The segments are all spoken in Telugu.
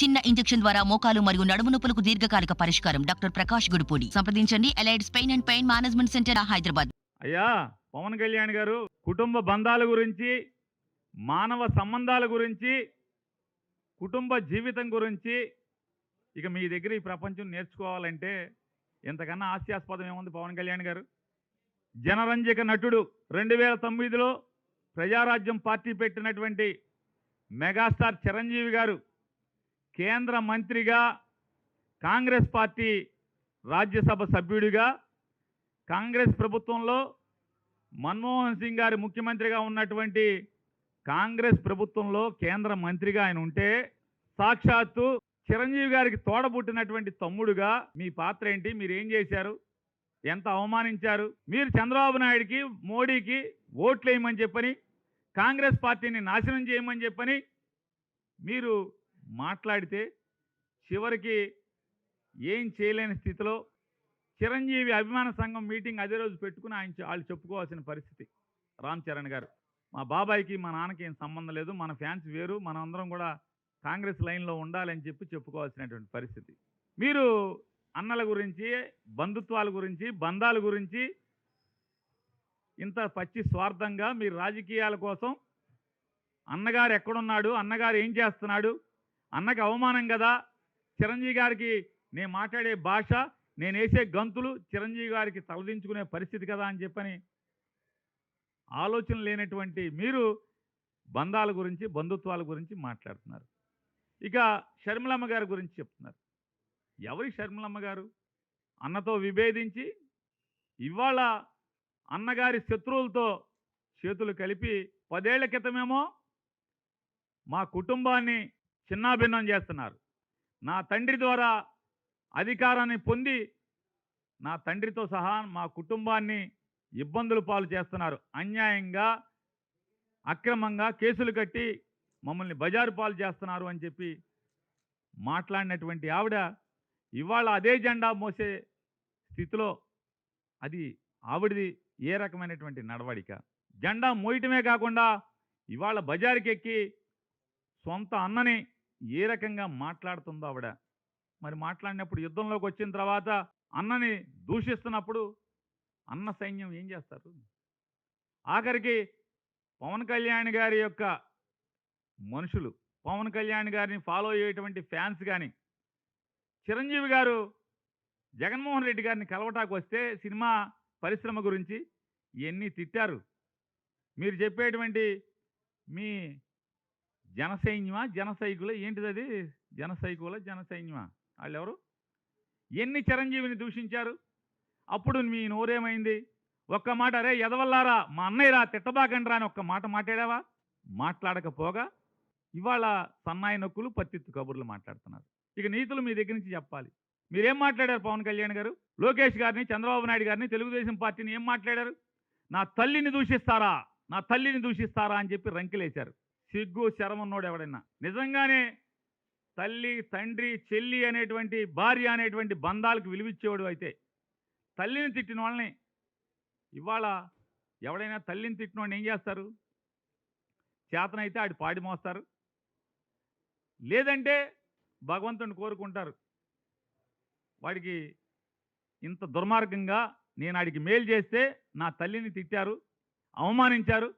చిన్న ఇంజెక్షన్ ద్వారా మోకాలు మరియు నడుము నొప్పులకు దీర్ఘకాలిక పరిష్కారం. డాక్టర్ ప్రకాష్ గుడిపూడి. సంప్రదించండి. Allied pain and pain management centre, Hyderabad. అయ్యా పవన్ కళ్యాణ్ గారు, కుటుంబ బంధాల గురించి, మానవ సంబంధాల గురించి, కుటుంబ జీవితం గురించి ఇక మీ దగ్గర ఈ ప్రపంచం నేర్చుకోవాలంటే ఇంతకన్నా హాస్యాస్పదం ఏముంది? పవన్ కళ్యాణ్ గారు జనరంజక నటుడు. 2009లో ప్రజారాజ్యం పార్టీ పెట్టినటువంటి మెగాస్టార్ చిరంజీవి గారు కేంద్ర మంత్రిగా, కాంగ్రెస్ పార్టీ రాజ్యసభ సభ్యుడిగా, కాంగ్రెస్ ప్రభుత్వంలో మన్మోహన్ సింగ్ గారు ముఖ్యమంత్రిగా ఉన్నటువంటి కాంగ్రెస్ ప్రభుత్వంలో కేంద్ర మంత్రిగా ఆయన ఉంటే, సాక్షాత్తు చిరంజీవి గారికి తోడబుట్టినటువంటి తమ్ముడుగా మీ పాత్ర ఏంటి? మీరు ఏం చేశారు? ఎంత అవమానించారు? మీరు చంద్రబాబు నాయుడికి, మోడీకి ఓట్లు వేయమని చెప్పని, కాంగ్రెస్ పార్టీని నాశనం చేయమని చెప్పని మీరు మాట్లాడితే చివరికి ఏం చేయలేని స్థితిలో చిరంజీవి అభిమాన సంఘం మీటింగ్ అదే రోజు పెట్టుకుని వాళ్ళు చెప్పుకోవాల్సిన పరిస్థితి. రామ్ చరణ్ గారు, మా బాబాయ్కి మా నాన్నకి ఏం సంబంధం లేదు, మన ఫ్యాన్స్ వేరు, మనం అందరం కూడా కాంగ్రెస్ లైన్లో ఉండాలని చెప్పుకోవాల్సినటువంటి పరిస్థితి. మీరు అన్నల గురించి, బంధుత్వాల గురించి, బంధాల గురించి ఇంత పచ్చి స్వార్థంగా మీరు రాజకీయాల కోసం అన్నగారు ఎక్కడున్నాడు, అన్నగారు ఏం చేస్తున్నాడు, అన్నకి అవమానం కదా, చిరంజీవి గారికి నేను మాట్లాడే భాష, నేను వేసే గంతులు చిరంజీవి గారికి తలదించుకునే పరిస్థితి కదా అని చెప్పని ఆలోచన లేనటువంటి మీరు బంధాల గురించి, బంధుత్వాల గురించి మాట్లాడుతున్నారు. ఇక షర్మిలమ్మ గారి గురించి చెప్తున్నారు. ఎవరి షర్మిలమ్మ గారు? అన్నతో విభేదించి ఇవాళ అన్నగారి శత్రువులతో చేతులు కలిపి 10 ఏళ్ల క్రితమేమో మా కుటుంబాన్ని చిన్నాభిన్నం చేస్తున్నారు, నా తండ్రి ద్వారా అధికారాన్ని పొంది నా తండ్రితో సహా మా కుటుంబాన్ని ఇబ్బందులు పాలు చేస్తున్నారు, అన్యాయంగా అక్రమంగా కేసులు కట్టి మమ్మల్ని బజారు పాలు చేస్తున్నారు అని చెప్పి మాట్లాడినటువంటి ఆవిడ ఇవాళ అదే జెండా మోసే స్థితిలో, అది ఆవిడది ఏ రకమైనటువంటి నడవడిక? జెండా మోయటమే కాకుండా ఇవాళ బజారుకి ఎక్కి సొంత అన్నని ఏ రకంగా మాట్లాడుతుందో ఆవిడ. మరి మాట్లాడినప్పుడు, యుద్ధంలోకి వచ్చిన తర్వాత అన్నని దూషిస్తున్నప్పుడు అన్న సైన్యం ఏం చేస్తారు? ఆఖరికి పవన్ కళ్యాణ్ గారి యొక్క మనుషులు, పవన్ కళ్యాణ్ గారిని ఫాలో అయ్యేటువంటి ఫ్యాన్స్ కానీ, చిరంజీవి గారు జగన్మోహన్ రెడ్డి గారిని కలవటానికి వస్తే సినిమా పరిశ్రమ గురించి ఇవన్నీ తిట్టారు. మీరు చెప్పేటువంటి మీ జనసైన్యమా, జనసైకుల, ఏంటిది అది? జనసైకుల, జనసైన్యమా, వాళ్ళు ఎవరు? ఎన్ని చిరంజీవిని దూషించారు? అప్పుడు మీ నోరేమైంది? ఒక్క మాట, అరే ఎదవల్లారా, మా అన్నయ్యరా, తిట్టబాకండ్రా అని ఒక్క మాట మాట్లాడావా? మాట్లాడకపోగా ఇవాళ సన్నాయి నొక్కులు, పత్తిత్తు కబుర్లు మాట్లాడుతున్నారు. ఇక నీతులు మీ దగ్గర నుంచి చెప్పాలి. మీరేం మాట్లాడారు? పవన్ కళ్యాణ్ గారు లోకేష్ గారిని, చంద్రబాబు నాయుడు గారిని, తెలుగుదేశం పార్టీని ఏం మాట్లాడారు? నా తల్లిని దూషిస్తారా, నా తల్లిని దూషిస్తారా అని చెప్పి రంకెలేశారు. సిగ్గు శరమున్నోడు ఎవడైనా నిజంగానే తల్లి, తండ్రి, చెల్లి అనేటువంటి, భార్య అనేటువంటి బంధాలకు విలువిచ్చేవాడు అయితే తల్లిని తిట్టిన వాళ్ళని ఇవాళ ఎవడైనా తల్లిని తిట్టిన వాడిని ఏం చేస్తారు? చేతనైతే ఆడి పాడి మోస్తారు, లేదంటే భగవంతుని కోరుకుంటారు. వాడికి ఇంత దుర్మార్గంగా నేను ఆడికి మేలు చేస్తే నా తల్లిని తిట్టారు, అవమానించారు,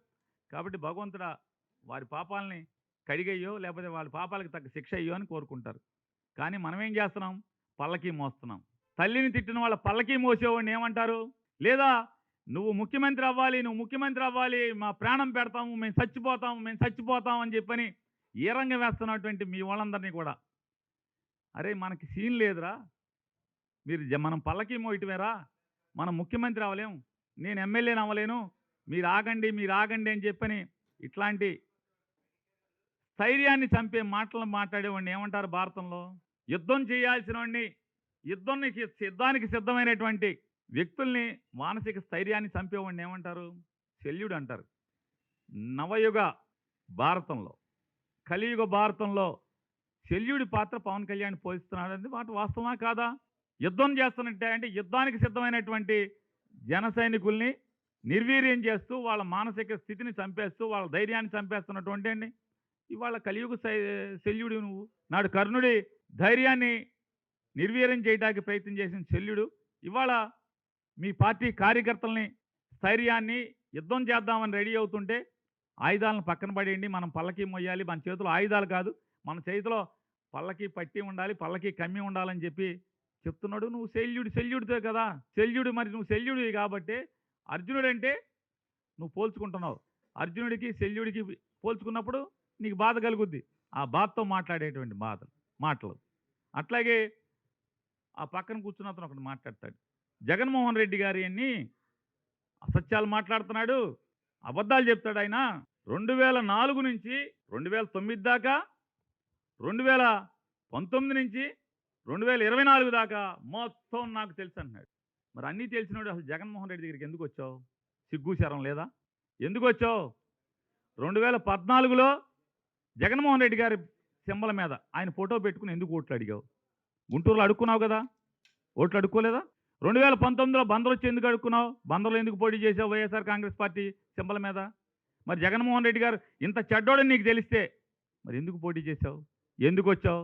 కాబట్టి భగవంతుడా వారి పాపాలని కడిగయ్యో, లేకపోతే వాళ్ళ పాపాలకు తగ్గ శిక్ష అయ్యో అని కోరుకుంటారు. కానీ మనం ఏం చేస్తున్నాం? పల్లకీ మోస్తున్నాం. తల్లిని తిట్టిన వాళ్ళ పల్లకీ మోసేవాడిని ఏమంటారు? లేదా నువ్వు ముఖ్యమంత్రి అవ్వాలి, నువ్వు ముఖ్యమంత్రి అవ్వాలి, మా ప్రాణం పెడతాము, మేము చచ్చిపోతాం అని చెప్పని ఏ రంగం వేస్తున్నటువంటి మీ వాళ్ళందరినీ కూడా, అరే మనకి సీన్ లేదురా, మనం పల్లకీ మోయటమేరా, మనం ముఖ్యమంత్రి అవ్వలేం, నేను ఎమ్మెల్యేని అవ్వలేను, మీరు ఆగండి అని చెప్పని ఇట్లాంటి స్థైర్యాన్ని చంపే మాటలు మాట్లాడేవాడిని ఏమంటారు భారతంలో? యుద్ధం చేయాల్సిన వాడిని, యుద్ధానికి సిద్ధమైనటువంటి వ్యక్తుల్ని, మానసిక స్థైర్యాన్ని చంపేవాడిని ఏమంటారు? శల్యుడు అంటారు. నవయుగ భారతంలో, కలియుగ భారతంలో శల్యుడి పాత్ర పవన్ కళ్యాణ్ పోషిస్తున్నాడంటే మాట వాస్తవమా కాదా? యుద్ధం చేస్తున్నట్టే అంటే యుద్ధానికి సిద్ధమైనటువంటి జన సైనికుల్ని నిర్వీర్యం చేస్తూ, వాళ్ళ మానసిక స్థితిని చంపేస్తూ, వాళ్ళ ధైర్యాన్ని చంపేస్తున్నటువంటి అండి ఇవాళ కలియుగ శల్యుడు నువ్వు. నాడు కర్ణుడి ధైర్యాన్ని నిర్వీర్యం చేయడానికి ప్రయత్నం చేసిన శల్యుడు ఇవాళ మీ పార్టీ కార్యకర్తల్ని స్థైర్యాన్ని యుద్ధం చేద్దామని రెడీ అవుతుంటే ఆయుధాలను పక్కన పడేయండి, మనం పల్లకి మొయ్యాలి, మన చేతిలో ఆయుధాలు కాదు, మన చేతిలో పల్లకి పట్టి ఉండాలి, పల్లకి కమ్మి ఉండాలని చెప్పి చెప్తున్నాడు. నువ్వు శల్యుడితో కదా, శల్యుడు, మరి నువ్వు శల్యుడివి కాబట్టి అర్జునుడు అంటే నువ్వు పోల్చుకుంటున్నావు. అర్జునుడికి శల్యుడికి పోల్చుకున్నప్పుడు నీకు బాధ కలుగుద్ది. ఆ బాధతో మాట్లాడేటువంటి మాటలు. అట్లాగే ఆ పక్కన కూర్చున్న అతను ఒకటి మాట్లాడతాడు. జగన్మోహన్ రెడ్డి గారి అన్ని అసత్యాలు మాట్లాడుతున్నాడు, అబద్ధాలు చెప్తాడు. ఆయన 2004 నుంచి 2009 దాకా, 2019 నుంచి 2024 దాకా మొత్తం నాకు తెలుసు అంటున్నాడు. మరి అన్నీ తెలిసినోడు అసలు జగన్మోహన్ రెడ్డి దగ్గరికి ఎందుకు వచ్చావు? సిగ్గు శరం లేదా? ఎందుకు వచ్చావు? 2014లో జగన్మోహన్ రెడ్డి గారి సింబల్ మీద ఆయన ఫోటో పెట్టుకుని ఎందుకు ఓట్లు అడిగావు? గుంటూరులో అడుక్కున్నావు కదా, ఓట్లు అడుక్కోలేదా? 2019లో బందర్ వచ్చి ఎందుకు అడుక్కున్నావు? బందర్లో ఎందుకు పోటీ చేసావు వైఎస్ఆర్ కాంగ్రెస్ పార్టీ సింబల్ మీద? మరి జగన్మోహన్ రెడ్డి గారు ఇంత చెడ్డోడని నీకు తెలిస్తే మరి ఎందుకు పోటీ చేసావు? ఎందుకు వచ్చావు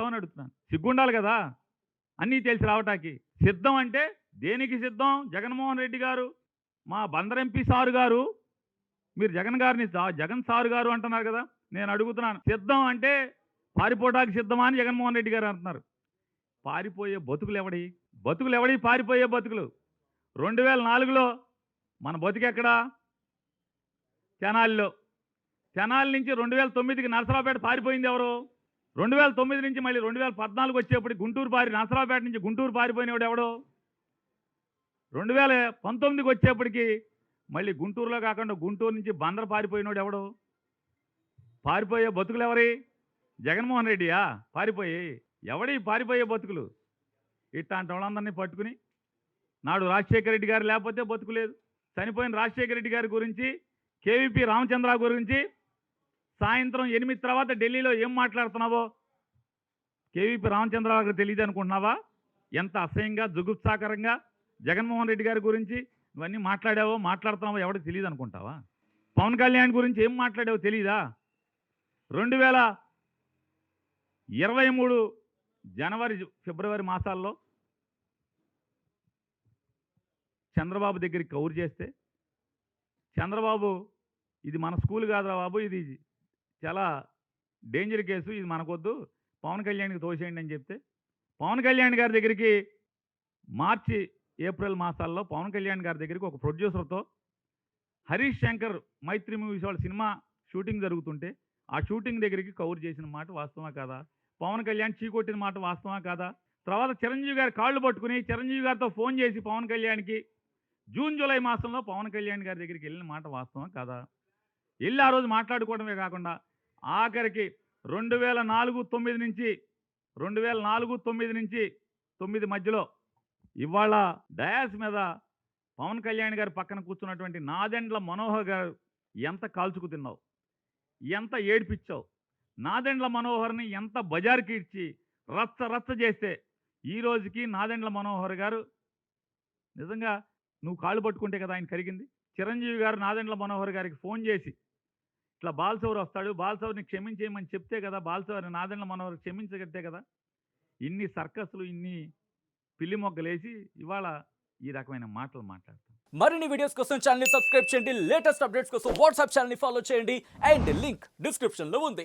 అని అడుగుతున్నాను. సిగ్గుండాలి కదా అన్నీ తెలిసి రావటానికి. సిద్ధం అంటే దేనికి సిద్ధం? జగన్మోహన్ రెడ్డి గారు, మా బందర్ ఎంపీ సారు గారు, మీరు జగన్ సారు గారు అంటున్నారు కదా, నేను అడుగుతున్నాను, సిద్ధం అంటే పారిపోవడానికి సిద్ధమా అని జగన్మోహన్ రెడ్డి గారు అంటున్నారు. పారిపోయే బతుకులు ఎవడి పారిపోయే బతుకులు? 2004లో మన బతుకెక్కడా? తెనాలి నుంచి 2009కి నరసరావుపేట పారిపోయింది ఎవరు? 2009 నుంచి మళ్ళీ 2014 వచ్చేప్పటికి నరసరావుపేట నుంచి గుంటూరు పారిపోయినవాడు ఎవడో? 2019కి వచ్చేప్పటికి మళ్ళీ గుంటూరులో కాకుండా గుంటూరు నుంచి బందర్ పారిపోయినోడు ఎవడు? పారిపోయే బతుకులు ఎవరి? జగన్మోహన్ రెడ్డియా పారిపోయే బతుకులు? ఇట్లాంటి వాళ్ళందరినీ పట్టుకుని నాడు రాజశేఖర రెడ్డి గారు లేకపోతే బతుకు లేదు. చనిపోయిన రాజశేఖర రెడ్డి గారి గురించి, కేవీపీ రామచంద్ర గురించి సాయంత్రం 8 తర్వాత ఢిల్లీలో ఏం మాట్లాడుతున్నావో కేవీపీ రామచంద్ర గారికి తెలియదు అనుకుంటున్నావా? ఎంత అసహ్యంగా, జుగుప్సాకరంగా జగన్మోహన్ రెడ్డి గారి గురించి నువ్వన్నీ మాట్లాడుతున్నావో ఎవరికి తెలియదు అనుకుంటావా? పవన్ కళ్యాణ్ గురించి ఏం మాట్లాడావో తెలీదా? 2023 జనవరి ఫిబ్రవరి మాసాల్లో చంద్రబాబు దగ్గరికి కౌరు చేస్తే చంద్రబాబు, ఇది మన స్కూల్ కాదురా బాబు, ఇది చాలా డేంజర్ కేసు, ఇది మనకొద్దు, పవన్ కళ్యాణ్కి తోసేయండి అని చెప్తే పవన్ కళ్యాణ్ గారి దగ్గరికి మార్చి ఏప్రిల్ మాసాల్లో పవన్ కళ్యాణ్ గారి దగ్గరికి ఒక ప్రొడ్యూసర్తో హరీష్ శంకర్ మైత్రి మూవీస్ వాళ్ళ సినిమా షూటింగ్ జరుగుతుంటే ఆ షూటింగ్ దగ్గరికి కౌరు చేసిన మాట వాస్తవా కాదా? పవన్ కళ్యాణ్ చీకొట్టిన మాట వాస్తవా కాదా? తర్వాత చిరంజీవి గారి కాళ్ళు పట్టుకుని చిరంజీవి గారితో ఫోన్ చేసి పవన్ కళ్యాణ్కి జూన్ జూలై మాసంలో పవన్ కళ్యాణ్ గారి దగ్గరికి వెళ్ళిన మాట వాస్తవా కాదా? వెళ్ళి ఆ రోజు మాట్లాడుకోవడమే కాకుండా ఆఖరికి 2004-9 నుంచి 9 మధ్యలో ఇవాళ డయాస్ మీద పవన్ కళ్యాణ్ గారి పక్కన కూర్చున్నటువంటి నాదెండ్ల మనోహర్ గారు ఎంత కాల్చుకు తిన్నావు, ఎంత ఏడిపించావు, నాదెండ్ల మనోహర్ని ఎంత బజార్కి ఇచ్చి రచ్చ చేస్తే ఈ రోజుకి నాదెండ్ల మనోహర్ గారు నిజంగా నువ్వు కాళ్ళు పట్టుకుంటే కదా ఆయన కరిగింది. చిరంజీవి గారు నాదెండ్ల మనోహర్ గారికి ఫోన్ చేసి ఇట్లా బాలసౌర్ వస్తాడు, బాలసౌర్ని క్షమించేయమని చెప్తే కదా బాలసౌర్ని నాదెండ్ల మనోహర్ క్షమించగట్టే కదా. ఇన్ని సర్కస్లు, ఇన్ని పిల్లి మొగ్గలేసి ఇవాళ ఈ రకమైన మాటలు మాట్లాడతాం. మరిన్ని వీడియోస్ కోసం ఛానల్ ని సబ్స్క్రైబ్ చేయండి, లేటెస్ట్ అప్డేట్స్ కోసం వాట్సాప్ ఛానల్ ని ఫాలో చేయండి అండ్ లింక్ డిస్క్రిప్షన్ లో ఉంది.